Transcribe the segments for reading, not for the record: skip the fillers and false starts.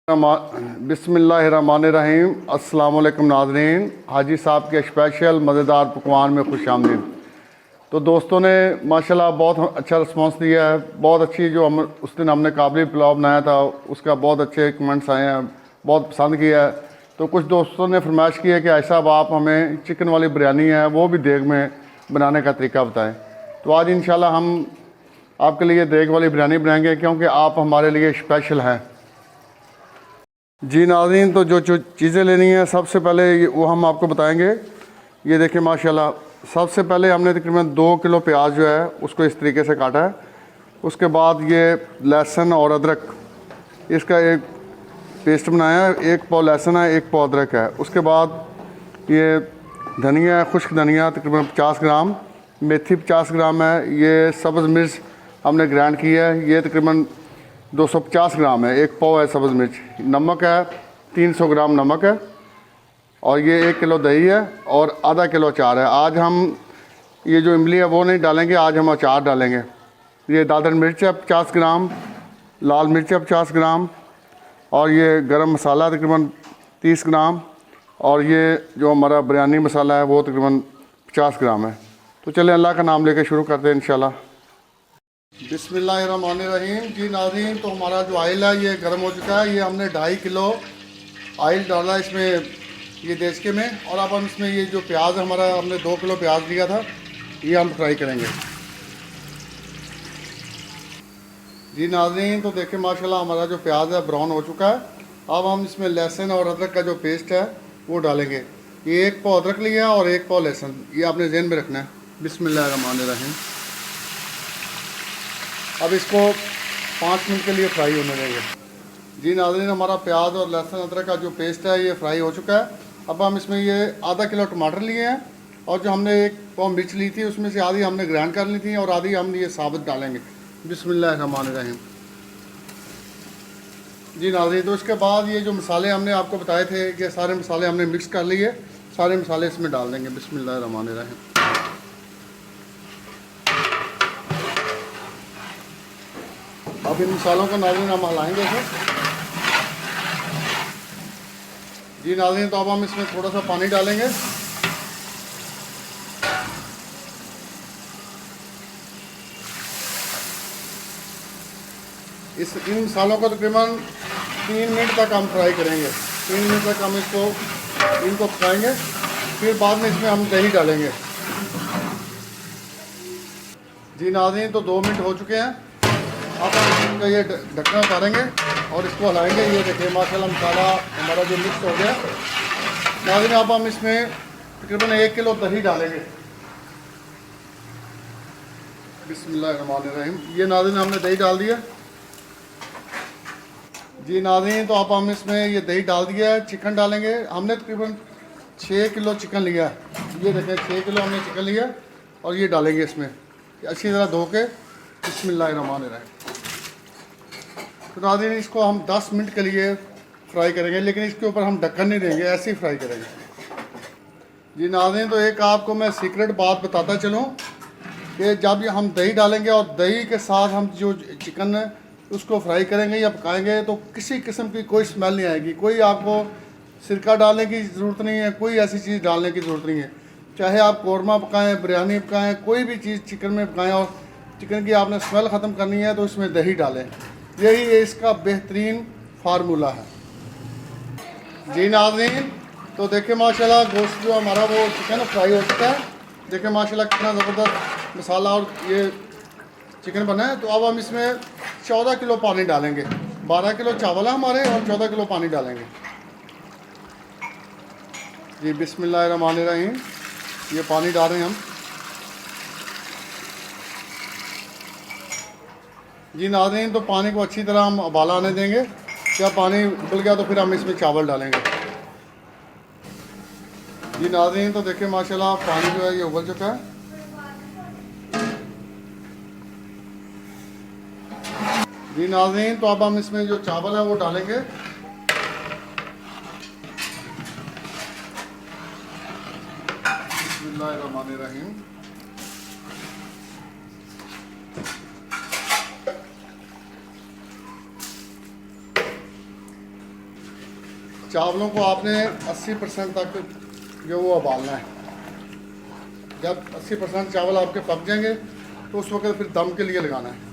बिस्मिल्लाहिर्रहमानिर्रहीम। अस्सलाम वालेकुम नाज़रीन, हाजी साहब के स्पेशल मज़ेदार पकवान में खुश आमदीद। तो दोस्तों ने माशाल्लाह बहुत अच्छा रिस्पांस दिया है। बहुत अच्छी जो हम उस दिन हमने काबली पुलाव बनाया था उसका बहुत अच्छे कमेंट्स आए हैं, बहुत पसंद किया है। तो कुछ दोस्तों ने फरमाइश की है कि ऐसा अब आप हमें चिकन वाली बिरयानी है वो भी देग में बनाने का तरीका बताएँ। तो आज इंशाल्लाह हम आपके लिए देग वाली बिरयानी बनाएंगे क्योंकि आप हमारे लिए स्पेशल हैं। जी नाज़रीन, तो जो चीज़ें लेनी है सबसे पहले वो हम आपको बताएंगे। ये देखिए माशाल्लाह, सबसे पहले हमने तकरीबन 2 किलो प्याज जो है उसको इस तरीके से काटा है। उसके बाद ये लहसुन और अदरक, इसका एक पेस्ट बनाया है। 1 पाव लहसुन है, 1 पाव अदरक है। उसके बाद ये धनिया है, खुश्क धनिया तकरीबन 50 ग्राम, मेथी 50 ग्राम है। ये सब्ज़ मिर्च हमने ग्राइंड की है, ये तकरीबन 250 ग्राम है। 1 पाव है सब्ज़ मिर्च। नमक है 300 ग्राम नमक है। और ये 1 किलो दही है और आधा किलो अचार है। आज हम ये जो इमली है वो नहीं डालेंगे, आज हम अचार डालेंगे। ये दादर मिर्च है 50 ग्राम, लाल मिर्च है 50 ग्राम, और ये गरम मसाला तकरीबन 30 ग्राम, और ये जो हमारा बिरयानी मसाला है वो तकरीबन 50 ग्राम है। तो चलें अल्लाह का नाम लेकर शुरू करते हैं इंशाल्लाह। बिस्मिल्लाहिर्रहमानिर्रहीम। जी नाज़रीन, तो हमारा जो ऑयल है ये गर्म हो चुका है। ये हमने 2.5 किलो ऑयल डाला इसमें, ये देचके में। और अब हम इसमें ये जो प्याज हमारा, हमने 2 किलो प्याज लिया था, ये हम फ्राई करेंगे। जी नाज़रीन, तो देखें माशाल्लाह हमारा जो प्याज है ब्राउन हो चुका है। अब हम इसमें लहसुन और अदरक का जो पेस्ट है वो डालेंगे। ये 1 पाव अदरक लिया है और 1 पाव लहसुन, ये आपने ज़हन में रखना है। बिस्मिल्लाहिर्रहमानिर्रहीम। अब इसको 5 मिनट के लिए फ्राई होने देंगे। जी नाज़रीन, हमारा प्याज और लहसुन अदरक का जो पेस्ट है ये फ्राई हो चुका है। अब हम इसमें ये आधा किलो टमाटर लिए हैं, और जो हमने 1 पाव मिर्च ली थी उसमें से आधी हमने ग्राइंड कर ली थी और आधी हम ये साबुत डालेंगे। बिस्मिल्लाहिर्रहमानिर्रहीम। जी नाज़रीन, तो इसके बाद ये जो मसाले हमने आपको बताए थे कि सारे मसाले हमने मिक्स कर लिए, सारे मसाले इसमें डाल देंगे। बिस्मिल्लाहिर्रहमानिर्रहीम। अब इन मसालों को नाज़रीन हम हलाएंगे इसे। जी नाज़रीन, तो अब हम इसमें थोड़ा सा पानी डालेंगे। इन मसालों को तकरीबन 3 मिनट तक हम फ्राई करेंगे। 3 मिनट तक हम इनको पकाएंगे। फिर बाद में इसमें हम दही डालेंगे। जी नाज़रीन, तो 2 मिनट हो चुके हैं। अब हम इसका ये ढक्कन उतारेंगे और इसको हलाएंगे। ये देखिए माशाल्लाह मसाला हमारा जो मिक्स हो गया। नाज़रीन, अब हम इसमें तकरीबन 1 किलो दही डालेंगे। बिस्मिल्लाहिर्रहमानिर्रहीम। ये नाज़रीन हमने दही डाल दिया। जी नाज़रीन, तो अब हम इसमें ये दही डाल दिया है। चिकन डालेंगे। हमने तकरीबन 6 किलो चिकन लिया है। ये देखें 6 किलो हमने चिकन लिया और ये डालेंगे इसमें अच्छी तरह धो के। बिस्मिल्लाहिर्रहमानिर्रहीम। तो नाज़रीन, इसको हम 10 मिनट के लिए फ्राई करेंगे, लेकिन इसके ऊपर हम ढक्कन नहीं देंगे, ऐसे ही फ्राई करेंगे। जी नाज़रीन, तो एक आपको मैं सीक्रेट बात बताता चलूँ कि जब ये हम दही डालेंगे और दही के साथ हम जो चिकन है उसको फ्राई करेंगे या पकाएंगे तो किसी किस्म की कोई स्मेल नहीं आएगी। कोई आपको सिरका डालने की ज़रूरत नहीं है, कोई ऐसी चीज़ डालने की ज़रूरत नहीं है। चाहे आप कौरमा पकाएं, बिरयानी पकाएं, कोई भी चीज़ चिकन में पकाएं और चिकन की आपने स्मेल ख़त्म करनी है तो इसमें दही डालें। यही इसका बेहतरीन फार्मूला है। जी नाज़रीन, तो देखें माशाल्लाह गोश्त जो हमारा वो चिकन फ्राई हो चुका है। देखें माशाल्लाह कितना ज़बरदस्त मसाला और ये चिकन बना है। तो अब हम इसमें 14 किलो पानी डालेंगे। 12 किलो चावल है हमारे और 14 किलो पानी डालेंगे। जी बिस्मिल्लाहिर्रहमानिर्रहीम। ये पानी डाल रहे हैं हम। जी नाज़रीन, तो पानी को अच्छी तरह हम उबाला आने देंगे। जब पानी उबल गया तो फिर हम इसमें चावल डालेंगे। जी नाज़रीन, तो देखिए माशाल्लाह पानी जो है ये उबल चुका है। जी नाज़रीन, तो अब हम इसमें जो चावल है वो डालेंगे। बिस्मिल्लाहिर्रहमानिर्रहीम। चावलों को आपने 80% तक जो वो उबालना है। जब 80% चावल आपके पक जाएंगे तो उस वक्त फिर दम के लिए लगाना है।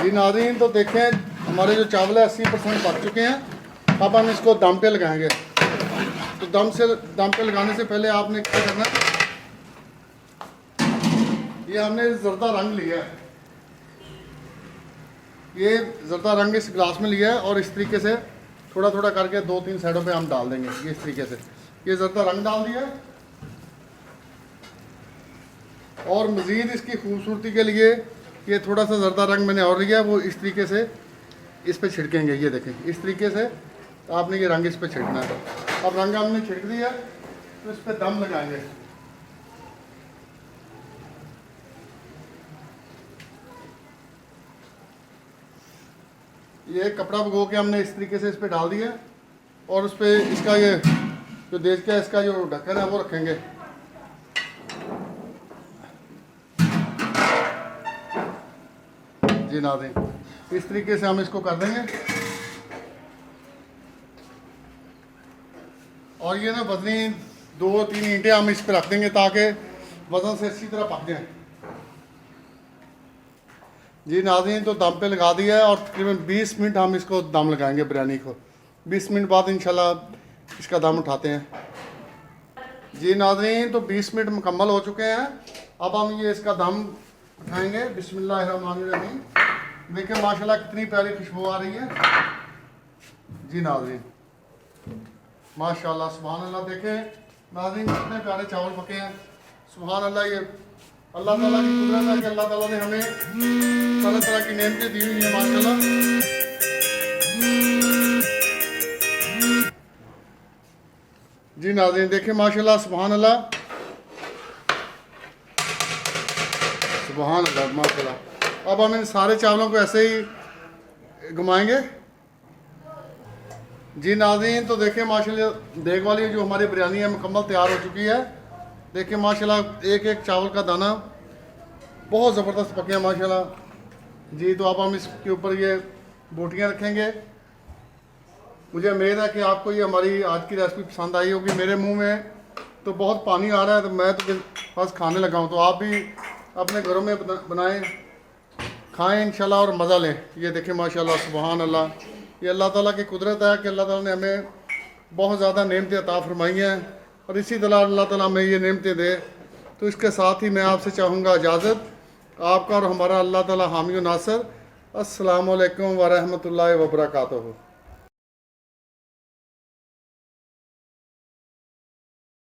जी नाज़रीन, तो देखें हमारे जो चावल है 80% पक चुके हैं। अब हम इसको दम पे लगाएंगे। तो दम पे लगाने से पहले आपने क्या करना है, ये हमने जर्दा रंग लिया है, ये जर्दा रंग इस गिलास में लिया है और इस तरीके से थोड़ा थोड़ा करके 2-3 साइडों पे हम डाल देंगे। ये इस तरीके से ये जर्दा रंग डाल दिया है। और मज़ीद इसकी खूबसूरती के लिए ये थोड़ा सा जर्दा रंग मैंने और लिया, वो इस तरीके से इस पे छिड़केंगे। ये देखें इस तरीके से आपने ये रंग इस पे छिड़कना है। अब रंग हमने छिड़क दिया तो इस पे दम लगाएंगे। ये कपड़ा भिगो के हमने इस तरीके से इस पे डाल दिया और उस पे इसका ये जो देश का इसका जो ढक्कन है वो रखेंगे। जी नाज़रीन, इस तरीके से हम इसको कर देंगे। और ये ना वजनी 2-3 ईंटें हम इस पर रख देंगे ताकि वजन से अच्छी तरह पक जाए। जी नाज़रीन, तो दम पे लगा दिया है और तकरीबन 20 मिनट हम इसको दम लगाएंगे बिरयानी को। 20 मिनट बाद इंशाल्लाह इसका दम उठाते हैं। जी नाज़रीन, तो 20 मिनट मुकम्मल हो चुके हैं। अब हम ये इसका दम उठाएंगे। बिस्मिल्लाहिर्रहमानिर्रहीम। देखिए माशाल्लाह कितनी प्यारी खुशबू आ रही है। जी नाज़रीन, माशाल्लाह सुभान अल्लाह। देखें नाज़रीन कितने प्यारे चावल पके हैं। सुभान अल्लाह। ये अल्लाह ताला की कुदरत है कि अल्लाह ताला ने हमें तरह तरह की नेमतें दी हुई हैं माशाल्लाह। जी नाज़रीन, देखें माशाल्लाह सुभान अल्लाह, सुभान अल्लाह माशाल्लाह। अब हम इन सारे चावलों को ऐसे ही घुमाएंगे। जी नाज़रीन, तो देखिए माशाल्लाह देख वाली जो हमारी बिरयानी है मुकम्मल तैयार हो चुकी है। देखिए माशाल्लाह एक एक चावल का दाना बहुत ज़बरदस्त पके हैं माशाल्लाह। जी, तो अब हम इसके ऊपर ये बोटियाँ रखेंगे। मुझे उम्मीद है कि आपको ये हमारी आज की रेसिपी पसंद आई होगी। मेरे मुंह में तो बहुत पानी आ रहा है, तो मैं तो बस खाने लगा हूँ। तो आप भी अपने घरों में बनाएं, खाएं इंशाल्लाह और मज़ा लें। ये देखें माशाल्लाह सुभान अल्लाह। ये अल्लाह ताला की कुदरत है कि अल्लाह ताला ने हमें बहुत ज़्यादा नेमतें अता फरमाई हैं और इसी तरह अल्लाह ताला हमें ये नेमतें दे। तो इसके साथ ही मैं आपसे चाहूँगा इजाज़त। आपका और हमारा अल्लाह ताला हामी व नासर। अस्सलामु अलैकुम व रहमतुल्लाहि व बरकातुहू।